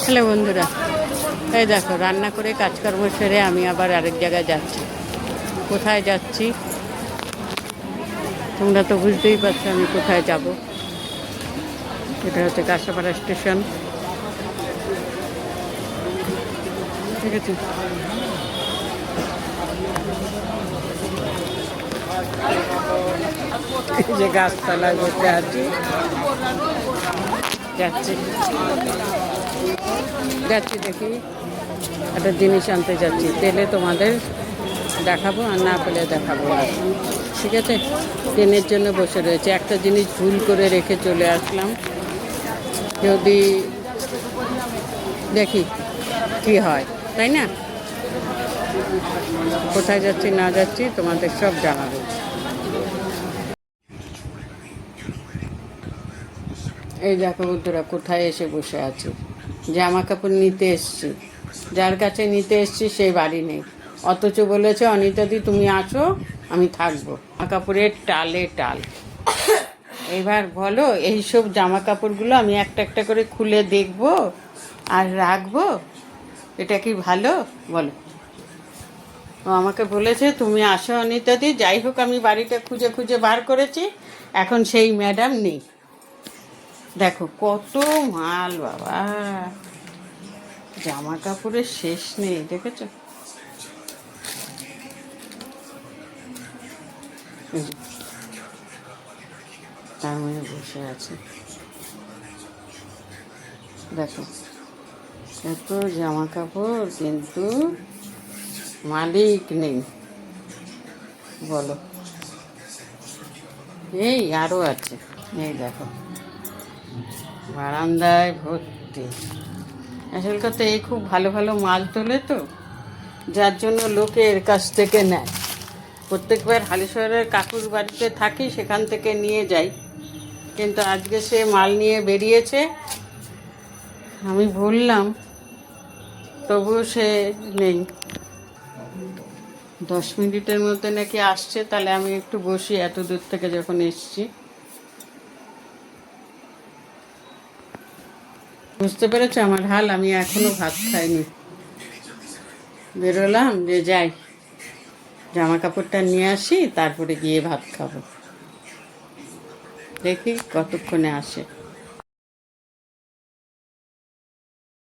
Hello বন্ধুরা, এই দেখো রান্না করে কাজকর্ম সেরে আমি আবার আরেক জায়গায় যাচ্ছি। কোথায় যাচ্ছি তোমরা তো বুঝতেই পারছো আমি কোথায় যাব। এটা হচ্ছে কাঁসাপাড়া স্টেশন, ঠিক আছে। এই যে গাছতলায় বসে আছি, যাচ্ছি যাচ্ছি দেখি একটা জিনিস আনতে যাচ্ছি। পেলে তোমাদের দেখাবো, আর না পেলে দেখাবো আর, ঠিক আছে। ট্রেনের জন্য বসে রয়েছে, একটা জিনিস ভুল করে রেখে চলে আসলাম। যদি দেখি কি হয়, তাই না? কোথায় যাচ্ছি না যাচ্ছি তোমাদের সব জানাবো। এই দেখো বন্ধুরা কোথায় এসে বসে আছি, জামা কাপড় নিতে এসছি। যার কাছে নিতে এসছি সেই বাড়ি নেই, অথচ বলেছে অনিতাদি তুমি আসো আমি থাকবো। জামা কাপড়ের টালে টাল। এবার বলো এইসব জামা কাপড়গুলো আমি একটা একটা করে খুলে দেখবো আর রাখবো, এটা কি ভালো বলো? ও আমাকে বলেছে তুমি আসো অনিতাদি। যাই হোক আমি বাড়িটা খুঁজে খুঁজে বার করেছি, এখন সেই ম্যাডাম নেই। দেখো কত মাল বাবা, জামা কাপড়ের শেষ নেই, দেখেছ? তার মধ্যে বসে আছে, দেখো এত জামা কাপড়, কিন্তু মালিক নেই। বলো, এই আরও আছে, এই দেখো বারান্দায় ভর্তি। আসল কথা এই খুব ভালো ভালো মাল তোলে তো, যার জন্য লোকে এর কাছ থেকে নেয়। প্রত্যেকবার হালিশহরের কাকুর বাড়িতে থাকি, সেখান থেকে নিয়ে যাই, কিন্তু আজকে সে মাল নিয়ে বেরিয়েছে। আমি বললাম, তবুও সে নেই। 10 মিনিটের মধ্যে নাকি আসছে, তাহলে আমি একটু বসি এত দূর থেকে যখন এসছি। বুঝতে পেরেছো আমার হাল? আমি এখনো ভাত খাইনি, বেরোলাম যে যাই জামা কাপড়টা নিয়ে আসি, তারপরে গিয়ে ভাত খাবো। দেখি কতক্ষণে আসে।